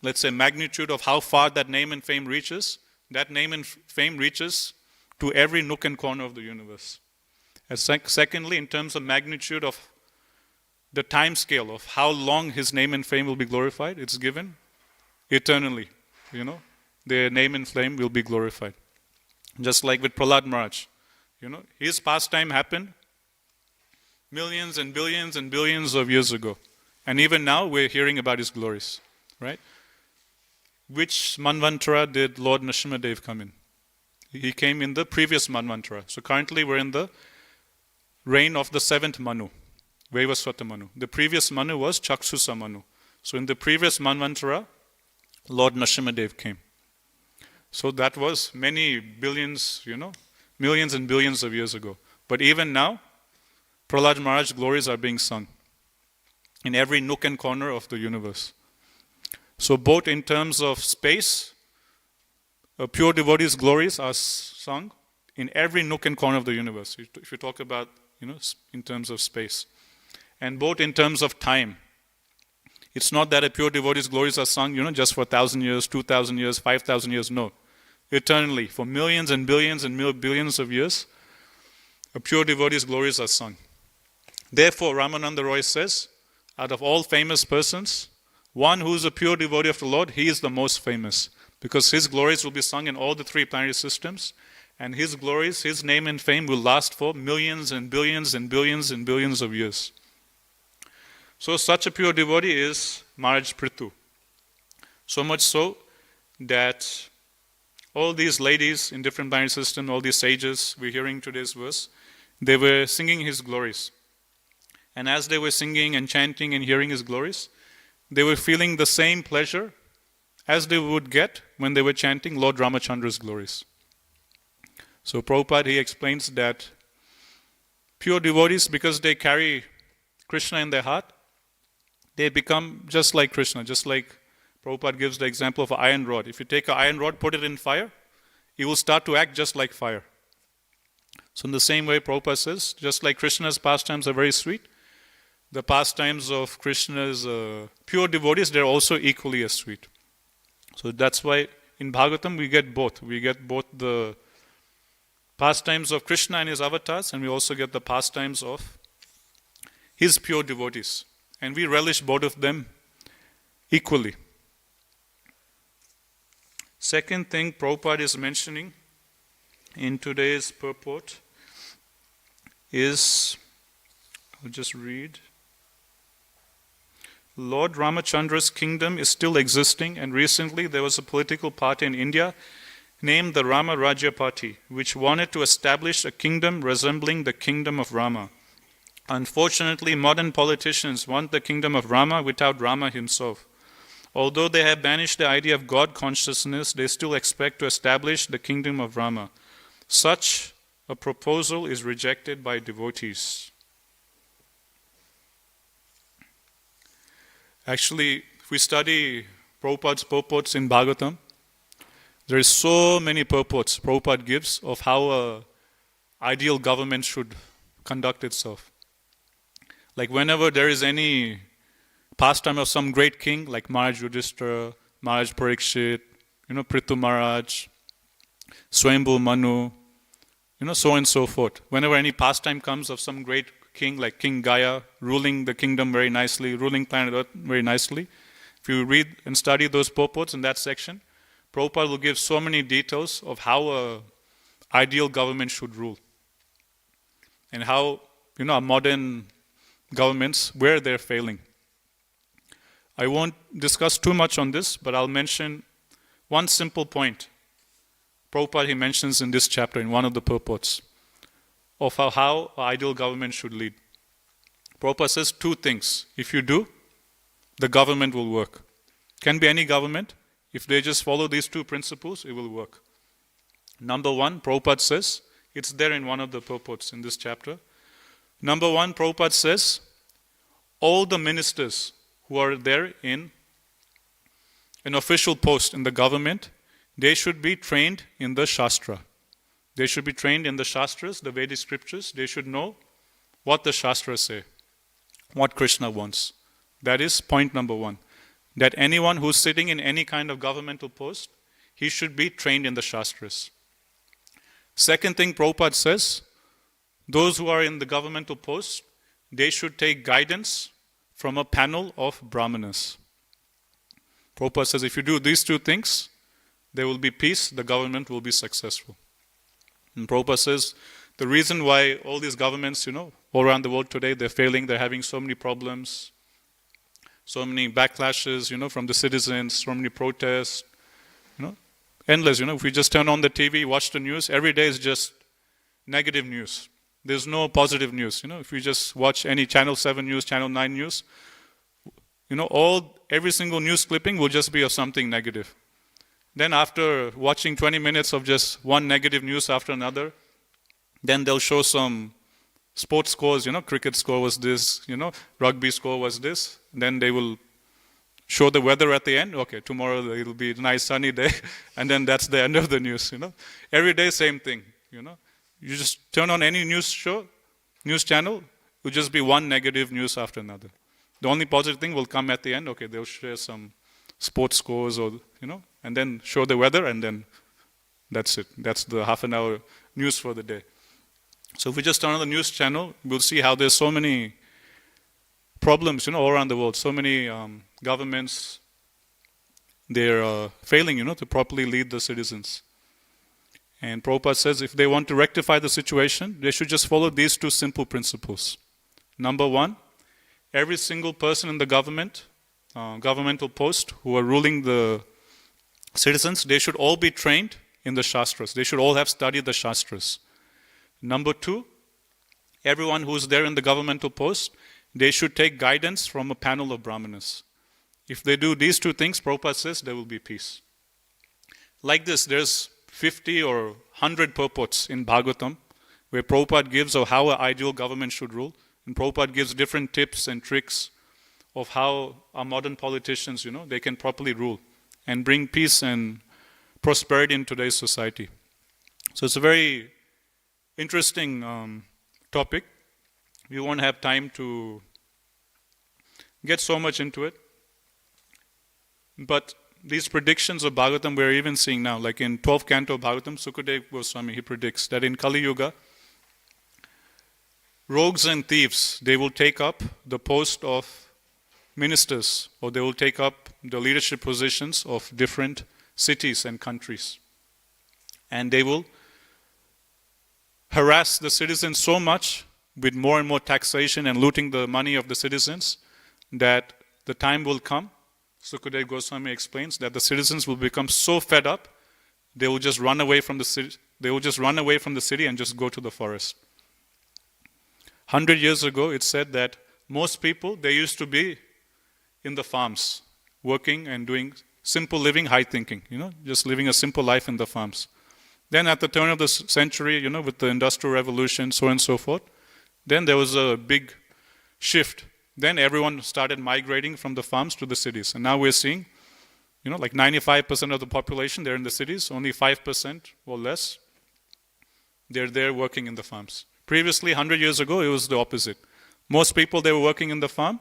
let's say, magnitude of how far that name and fame reaches, that name and fame reaches to every nook and corner of the universe. And secondly, in terms of magnitude of the time scale of how long his name and fame will be glorified, it's given eternally. Their name and fame will be glorified. Just like with Prahlad Maharaj. His pastime happened millions and billions and billions of years ago. And even now we're hearing about his glories. Right? Which Manvantara did Lord Nrsimhadev come in? He came in the previous Manvantara. So currently we're in the reign of the 7th Manu, Vaivasvata Manu. The previous Manu was Chaksusa Manu. So in the previous Manvantara, Lord Nrsimhadev came. So that was many billions, millions and billions of years ago. But even now, Prahlad Maharaj's glories are being sung in every nook and corner of the universe. So both in terms of space, a pure devotee's glories are sung in every nook and corner of the universe. If you talk about, in terms of space. And both in terms of time. It's not that a pure devotee's glories are sung, just for 1,000 years, 2,000 years, 5,000 years. No. Eternally, for millions and billions and billions of years, a pure devotee's glories are sung. Therefore, Ramananda Roy says, out of all famous persons, one who is a pure devotee of the Lord, he is the most famous. Because his glories will be sung in all the 3 planetary systems, and his glories, his name and fame will last for millions and billions and billions and billions of years. So such a pure devotee is Maharaj Prithu. So much so that all these ladies in different planetary systems, all these sages, we're hearing today's verse, they were singing his glories. And as they were singing and chanting and hearing his glories, they were feeling the same pleasure as they would get when they were chanting Lord Ramachandra's glories. So Prabhupada, he explains that pure devotees, because they carry Krishna in their heart, they become just like Krishna, just like Prabhupada gives the example of an iron rod. If you take an iron rod, put it in fire, it will start to act just like fire. So in the same way, Prabhupada says, just like Krishna's pastimes are very sweet, the pastimes of Krishna's pure devotees, they're also equally as sweet. So that's why in Bhagavatam we get both. We get both the pastimes of Krishna and his avatars, and we also get the pastimes of his pure devotees. And we relish both of them equally. Second thing Prabhupada is mentioning in today's purport is, I'll just read. Lord Ramachandra's kingdom is still existing, and recently there was a political party in India named the Rama Rajya Party, which wanted to establish a kingdom resembling the kingdom of Rama. Unfortunately, modern politicians want the kingdom of Rama without Rama himself. Although they have banished the idea of God consciousness, they still expect to establish the kingdom of Rama. Such a proposal is rejected by devotees. Actually, if we study Prabhupada's purports in Bhagavatam, there is so many purports Prabhupada gives of how an ideal government should conduct itself. Like whenever there is any pastime of some great king, like Maharaj Yudhishthira, Maharaj Parikshit, Prithu Maharaj, Svāyambhuva Manu, so on and so forth. Whenever any pastime comes of some great king, like King Gaia, ruling the kingdom very nicely, ruling planet Earth very nicely, if you read and study those purports in that section, Prabhupada will give so many details of how an ideal government should rule. And how, our modern governments, where they're failing. I won't discuss too much on this, but I'll mention one simple point. Prabhupada, he mentions in this chapter, in one of the purports, of how ideal government should lead. Prabhupada says two things. If you do, the government will work. Can be any government. If they just follow these two principles, it will work. Number one, Prabhupada says, it's there in one of the purports in this chapter. Number one, Prabhupada says, all the ministers who are there in an official post in the government, they should be trained in the Shastra. They should be trained in the Shastras, the Vedic scriptures. They should know what the Shastras say, what Krishna wants. That is point number one. That anyone who's sitting in any kind of governmental post, he should be trained in the Shastras. Second thing Prabhupada says, those who are in the governmental post, they should take guidance from a panel of Brahmanas. Prabhupada says if you do these two things, there will be peace, the government will be successful. And Prabhupada says the reason why all these governments, all around the world today, they're failing, they're having so many problems, so many backlashes, from the citizens, so many protests, endless. If we just turn on the TV, watch the news, every day is just negative news. There's no positive news. If you just watch any Channel 7 news, Channel 9 news, every single news clipping will just be of something negative. Then after watching 20 minutes of just one negative news after another, then they'll show some sports scores, cricket score was this, rugby score was this. Then they will show the weather at the end. Okay, tomorrow it'll be a nice sunny day. And then that's the end of the news, Every day, same thing, You just turn on any news channel, it'll just be one negative news after another. The only positive thing will come at the end. Okay, they'll share some sports scores or, and then show the weather, and then that's it. That's the half an hour news for the day. So if we just turn on the news channel, we'll see how there's so many problems, all around the world. So many governments, they're failing, to properly lead the citizens. And Prabhupada says if they want to rectify the situation, they should just follow these two simple principles. Number one, every single person in the government, governmental post who are ruling the citizens, they should all be trained in the Shastras. They should all have studied the Shastras. Number two, everyone who is there in the governmental post, they should take guidance from a panel of Brahmanas. If they do these two things, Prabhupada says there will be peace. Like this, there's 50 or 100 purports in Bhagavatam where Prabhupada gives of how an ideal government should rule. And Prabhupada gives different tips and tricks of how our modern politicians, they can properly rule and bring peace and prosperity in today's society. So it's a very interesting topic. We won't have time to get so much into it. But these predictions of Bhagavatam we're even seeing now, like in 12th canto of Bhagavatam, Sukadeva Goswami, he predicts that in Kali Yuga, rogues and thieves, they will take up the post of ministers, or they will take up the leadership positions of different cities and countries. And they will harass the citizens so much with more and more taxation and looting the money of the citizens that the time will come, Sukadeva Goswami explains, that the citizens will become so fed up, they will just run away from the city. They will just run away from the city and just go to the forest. 100 years ago, it said that most people, they used to be in the farms, working and doing simple living, high thinking, just living a simple life in the farms. Then at the turn of the century, with the Industrial Revolution, so on and so forth, then there was a big shift. Then everyone started migrating from the farms to the cities. And now we're seeing, like 95% of the population, they're in the cities, only 5% or less, they're there working in the farms. Previously, 100 years ago, it was the opposite. Most people, they were working in the farm.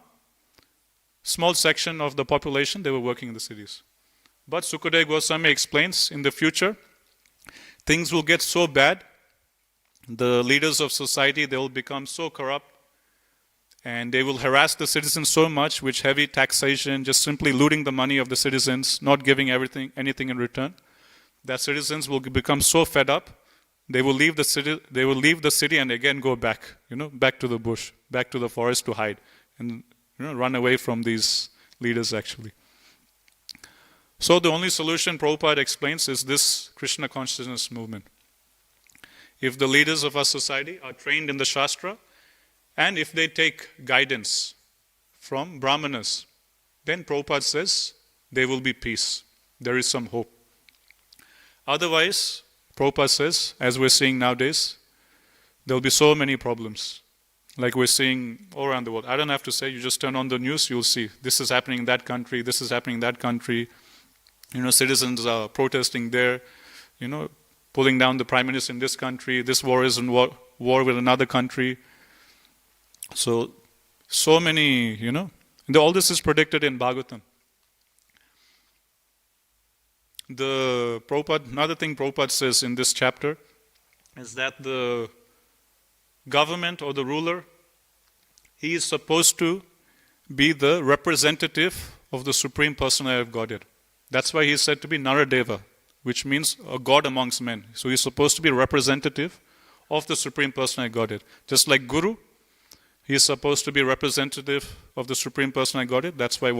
Small section of the population, they were working in the cities. But Sukadeva Goswami explains, in the future, things will get so bad, the leaders of society, they will become so corrupt, and they will harass the citizens so much with heavy taxation, just simply looting the money of the citizens, not giving anything in return, that citizens will become so fed up, they will leave the city and again go back, back to the bush, back to the forest to hide, and run away from these leaders actually. So the only solution Prabhupada explains is this Krishna consciousness movement. If the leaders of our society are trained in the Shastra, and if they take guidance from Brahmanas, then Prabhupada says there will be peace. There is some hope. Otherwise, Prabhupada says, as we're seeing nowadays, there will be so many problems. Like we're seeing all around the world. I don't have to say, you just turn on the news, you'll see this is happening in that country, this is happening in that country. Citizens are protesting there, pulling down the prime minister in this country, this war is in war with another country. So many, and all this is predicted in Bhagavatam. Another thing Prabhupada says in this chapter is that the government or the ruler, he is supposed to be the representative of the Supreme Personality of Godhead. That's why he is said to be Naradeva, which means a god amongst men. So he's supposed to be a representative of the Supreme Personality of Godhead. Just like Guru, he is supposed to be a representative of the Supreme Personality of Godhead. That's why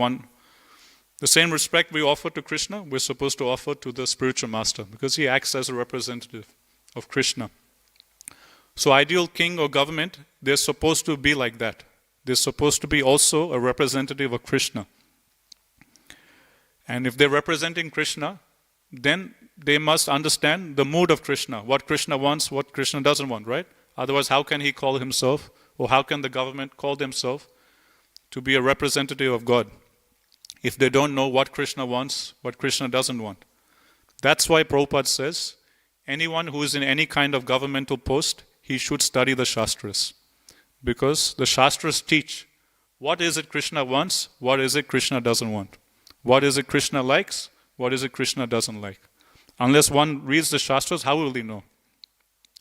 the same respect we offer to Krishna, we're supposed to offer to the spiritual master, because he acts as a representative of Krishna. So ideal king or government, they're supposed to be like that. They're supposed to be also a representative of Krishna. And if they're representing Krishna, then they must understand the mood of Krishna, what Krishna wants, what Krishna doesn't want, right? Otherwise, how can he call himself, or how can the government call themselves to be a representative of God, if they don't know what Krishna wants, what Krishna doesn't want? That's why Prabhupada says, anyone who is in any kind of governmental post, he should study the Shastras. Because the Shastras teach what is it Krishna wants, what is it Krishna doesn't want. What is it Krishna likes, what is it Krishna doesn't like. Unless one reads the Shastras, how will he know?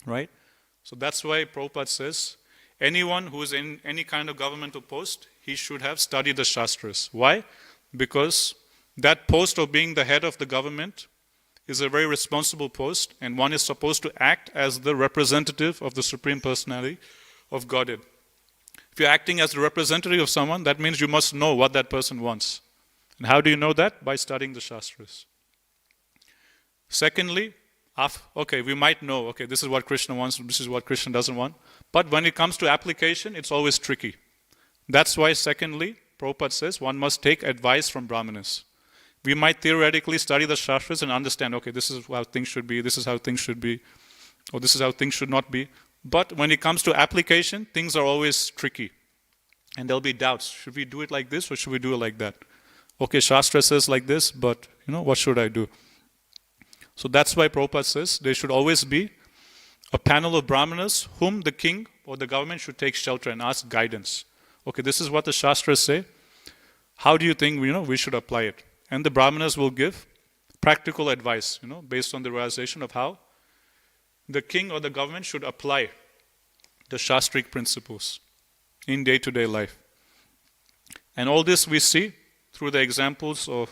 Right? So that's why Prabhupada says, anyone who is in any kind of governmental post, he should have studied the Shastras. Why? Because that post of being the head of the government is a very responsible post, and one is supposed to act as the representative of the Supreme Personality of Godhead. If you're acting as the representative of someone, that means you must know what that person wants. And how do you know that? By studying the Shastras. Secondly, we might know, this is what Krishna wants, this is what Krishna doesn't want. But when it comes to application, it's always tricky. That's why, secondly, Prabhupada says one must take advice from Brahmanas. We might theoretically study the Shastras and understand, this is how things should be, this is how things should be, or this is how things should not be. But when it comes to application, things are always tricky. And there'll be doubts. Should we do it like this or should we do it like that? Shastra says like this, but what should I do? So that's why Prabhupada says there should always be a panel of Brahmanas whom the king or the government should take shelter and ask guidance. This is what the Shastras say. How do you think we should apply it? And the Brahmanas will give practical advice, based on the realization of how the king or the government should apply the Shastric principles in day-to-day life. And all this we see through the examples of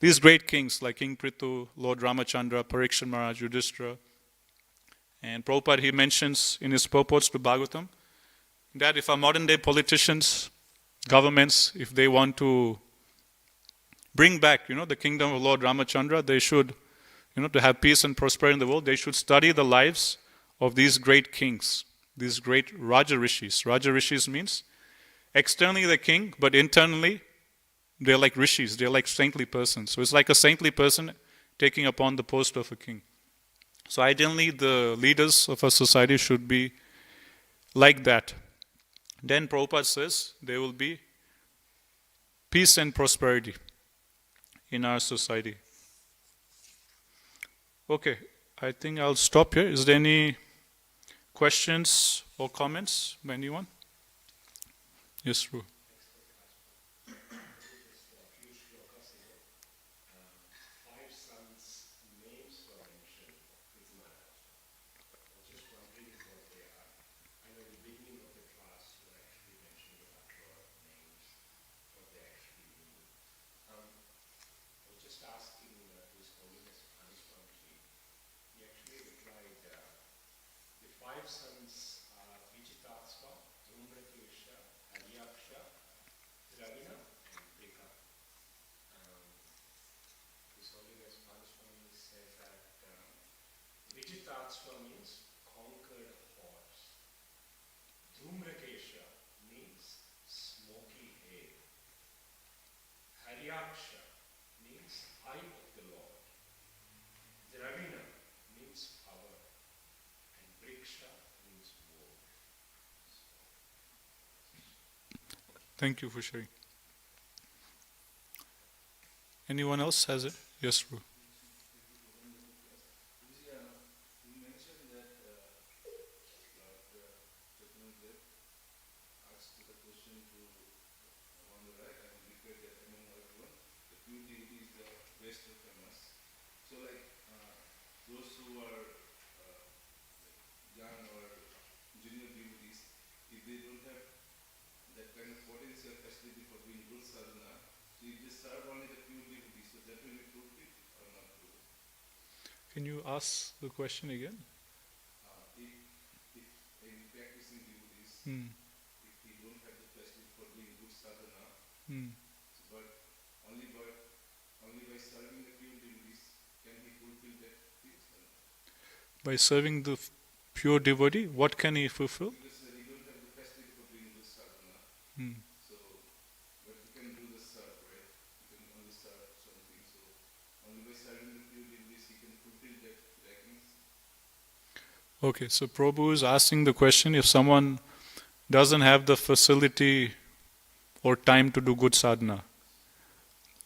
these great kings like King Prithu, Lord Ramachandra, Parikshit Maharaj, Yudhishthira. And Prabhupada, he mentions in his purports to Bhagavatam that if our modern day politicians, governments, if they want to bring back, the kingdom of Lord Ramachandra, they should, to have peace and prosperity in the world, they should study the lives of these great kings, these great Raja Rishis. Raja Rishis means externally the king, but internally they're like rishis, they're like saintly persons. So it's like a saintly person taking upon the post of a king. So ideally the leaders of a society should be like that. Then Prabhupada says there will be peace and prosperity in our society. I think I'll stop here. Is there any questions or comments by anyone? Yes, Ru. Shva means conquered horse. Dhumrakesha means smoky hair. Haryaksha means eye of the Lord. Dravina means power. And Vriksha means wood. Thank you for sharing. Anyone else has it? Yes, Ru. Can you ask the question again? If a practicing devotees, Hmm. if he don't have the facility for doing good sadhana, Hmm. but only by serving the pure devotees can he fulfill that thing? By serving the pure devotee, what can he fulfill? Because he don't have the facility for doing good sadhana, Hmm. so but he can do the serve, right? He can only serve something, so only by serving the pure devotees he can fulfill that reckoning. Okay, so Prabhu is asking the question, if someone doesn't have the facility or time to do good sadhana,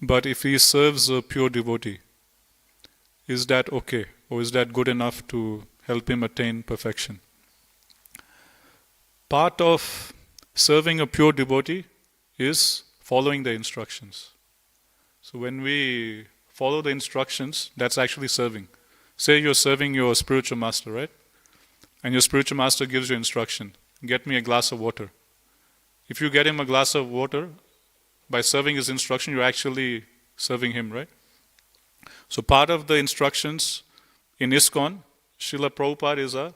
but if he serves a pure devotee, is that okay? Or is that good enough to help him attain perfection? Part of serving a pure devotee is following the instructions. So when we follow the instructions, that's actually serving. Say you're serving your spiritual master, right? And your spiritual master gives you instruction. Get me a glass of water. If you get him a glass of water, by serving his instruction, you're actually serving him, right? So part of the instructions in ISKCON, Srila Prabhupada is a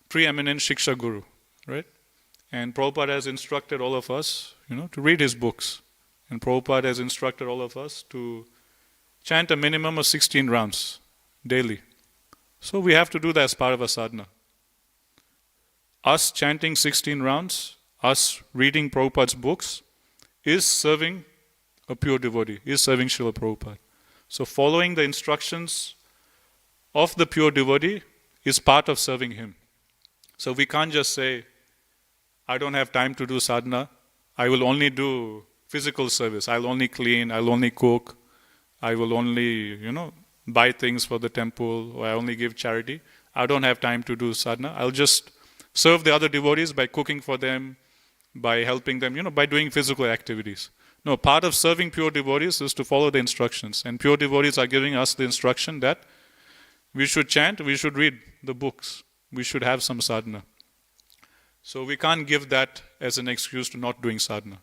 preeminent Shiksha Guru, right? And Prabhupada has instructed all of us, to read his books. And Prabhupada has instructed all of us to chant a minimum of 16 rounds daily. So we have to do that as part of our sadhana. Us chanting 16 rounds, us reading Prabhupada's books, is serving a pure devotee, is serving Srila Prabhupada. So following the instructions of the pure devotee is part of serving him. So we can't just say, I don't have time to do sadhana, I will only do physical service, I'll only clean, I'll only cook, I will only, buy things for the temple, or I only give charity. I don't have time to do sadhana, I'll just serve the other devotees by cooking for them, by helping them, by doing physical activities. No, part of serving pure devotees is to follow the instructions. And pure devotees are giving us the instruction that we should chant, we should read the books, we should have some sadhana. So we can't give that as an excuse to not doing sadhana.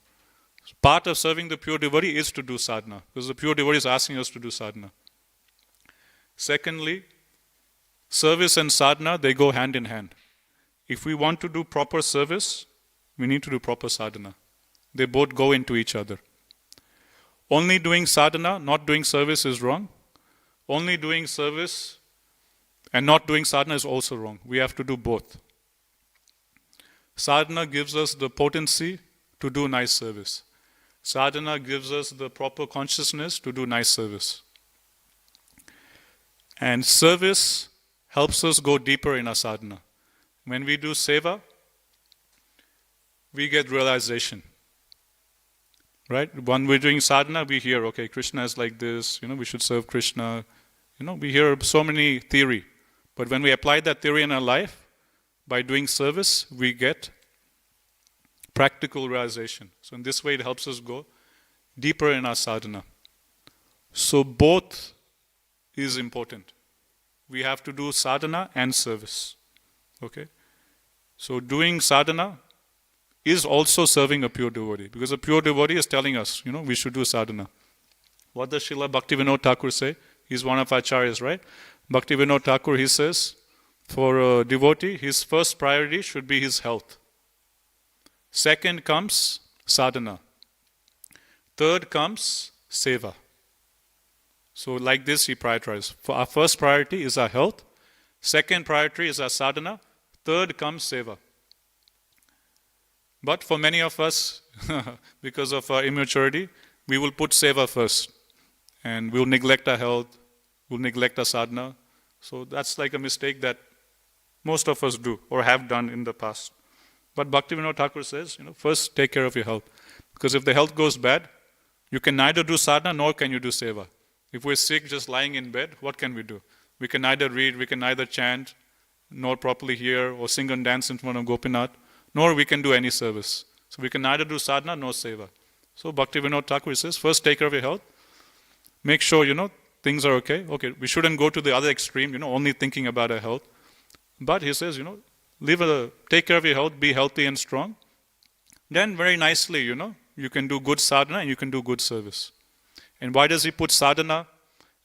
Part of serving the pure devotee is to do sadhana, because the pure devotee is asking us to do sadhana. Secondly, service and sadhana, they go hand in hand. If we want to do proper service, we need to do proper sadhana. They both go into each other. Only doing sadhana, not doing service is wrong. Only doing service and not doing sadhana is also wrong. We have to do both. Sadhana gives us the potency to do nice service. Sadhana gives us the proper consciousness to do nice service. And service helps us go deeper in our sadhana. When we do seva, we get realization. Right? When we're doing sadhana, we hear, okay, Krishna is like this, we should serve Krishna. We hear so many theory. But when we apply that theory in our life, by doing service, we get practical realization. So in this way, it helps us go deeper in our sadhana. So both is important. We have to do sadhana and service. Okay? So doing sadhana is also serving a pure devotee, because a pure devotee is telling us, we should do sadhana. What does Srila Bhaktivinoda Thakur say? He's one of our acharyas, right? Bhaktivinoda Thakur, he says, for a devotee, his first priority should be his health. Second comes sadhana. Third comes seva. So like this he prioritizes. For our first priority is our health. Second priority is our sadhana. Third comes seva. But for many of us, because of our immaturity, we will put seva first. And we'll neglect our health, we'll neglect our sadhana. So that's like a mistake that most of us do or have done in the past. But Bhaktivinoda Thakur says, first take care of your health. Because if the health goes bad, you can neither do sadhana nor can you do seva. If we're sick just lying in bed, what can we do? We can neither read, we can neither chant, nor properly hear or sing and dance in front of Gopinath, nor we can do any service. So we can neither do sadhana nor seva. So Bhaktivinoda Thakur says, first take care of your health. Make sure, things are okay. Okay, we shouldn't go to the other extreme, only thinking about our health. But he says, take care of your health, be healthy and strong. Then very nicely, you can do good sadhana and you can do good service. And why does he put sadhana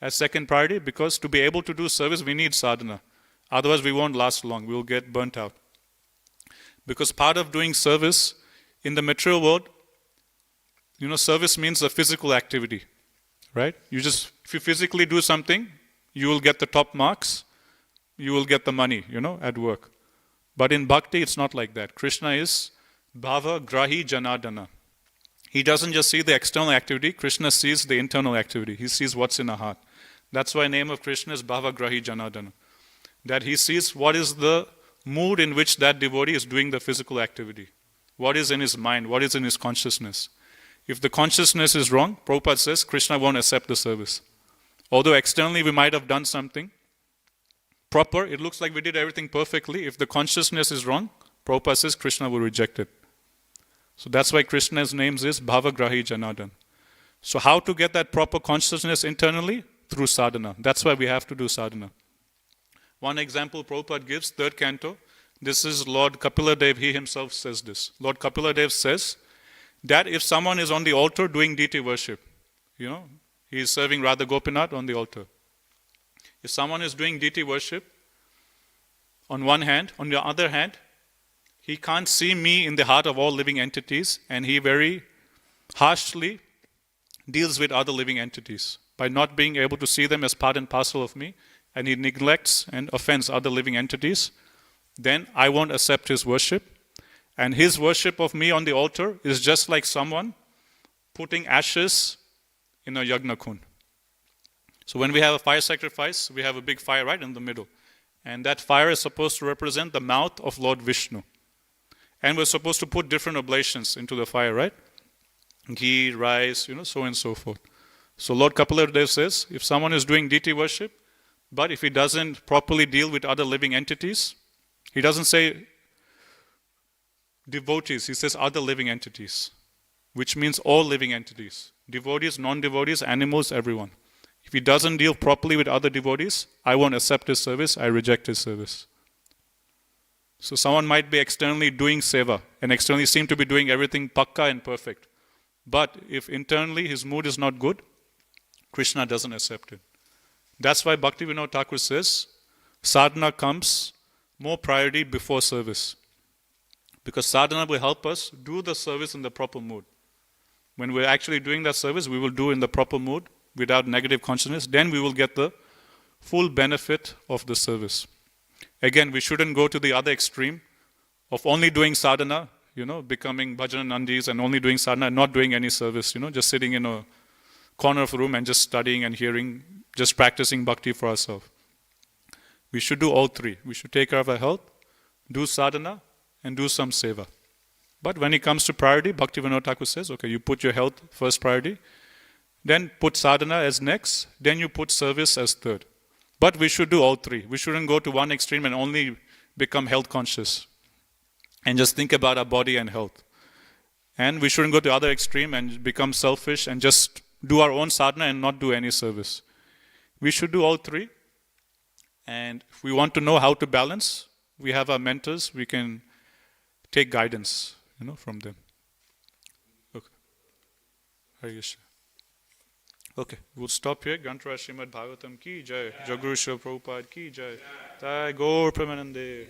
as second priority? Because to be able to do service, we need sadhana. Otherwise, we won't last long. We will get burnt out. Because part of doing service in the material world, service means a physical activity, right? If you physically do something, you will get the top marks, you will get the money, at work. But in bhakti, it's not like that. Krishna is Bhava Grahi Janardana. He doesn't just see the external activity, Krishna sees the internal activity. He sees what's in our heart. That's why the name of Krishna is Bhava Grahi Janardana. That he sees what is the mood in which that devotee is doing the physical activity. What is in his mind, what is in his consciousness. If the consciousness is wrong, Prabhupada says Krishna won't accept the service. Although externally we might have done something proper, it looks like we did everything perfectly. If the consciousness is wrong, Prabhupada says Krishna will reject it. So that's why Krishna's name is Bhavagrahi Janardana. So how to get that proper consciousness internally? Through sadhana. That's why we have to do sadhana. One example Prabhupada gives, third canto. This is Lord Kapiladev, he himself says this. Lord Kapiladev says that if someone is on the altar doing deity worship, he is serving Radha Gopinath on the altar. If someone is doing deity worship, on one hand, on the other hand, he can't see me in the heart of all living entities, and he very harshly deals with other living entities by not being able to see them as part and parcel of me, and he neglects and offends other living entities, then I won't accept his worship. And his worship of me on the altar is just like someone putting ashes in a yagna kund. So when we have a fire sacrifice, we have a big fire right in the middle. And that fire is supposed to represent the mouth of Lord Vishnu. And we're supposed to put different oblations into the fire, right? Ghee, rice, so on and so forth. So Lord Kapiladev says, if someone is doing deity worship, but if he doesn't properly deal with other living entities, he doesn't say devotees, he says other living entities, which means all living entities. Devotees, non-devotees, animals, everyone. If he doesn't deal properly with other devotees, I won't accept his service, I reject his service. So someone might be externally doing seva and externally seem to be doing everything pakka and perfect. But if internally his mood is not good, Krishna doesn't accept it. That's why Bhaktivinoda Thakur says, sadhana comes more priority before service. Because sadhana will help us do the service in the proper mood. When we're actually doing that service, we will do in the proper mood without negative consciousness. Then we will get the full benefit of the service. Again, we shouldn't go to the other extreme of only doing sadhana, becoming bhajana nandis and only doing sadhana and not doing any service, just sitting in a corner of a room and just studying and hearing, just practicing bhakti for ourselves. We should do all three. We should take care of our health, do sadhana, and do some seva. But when it comes to priority, Bhaktivinoda Thakur says, okay, you put your health first priority, then put sadhana as next, then you put service as third. But we should do all three. We shouldn't go to one extreme and only become health conscious and just think about our body and health. And we shouldn't go to the other extreme and become selfish and just do our own sadhana and not do any service. We should do all three. And if we want to know how to balance, we have our mentors. We can take guidance, from them. Okay. Hare Krishna. Okay, we'll stop here. Granthara Srimad Bhagavatam ki jai. Jaguru Srila Prabhupada ki jai. Jai Gaur Premanande.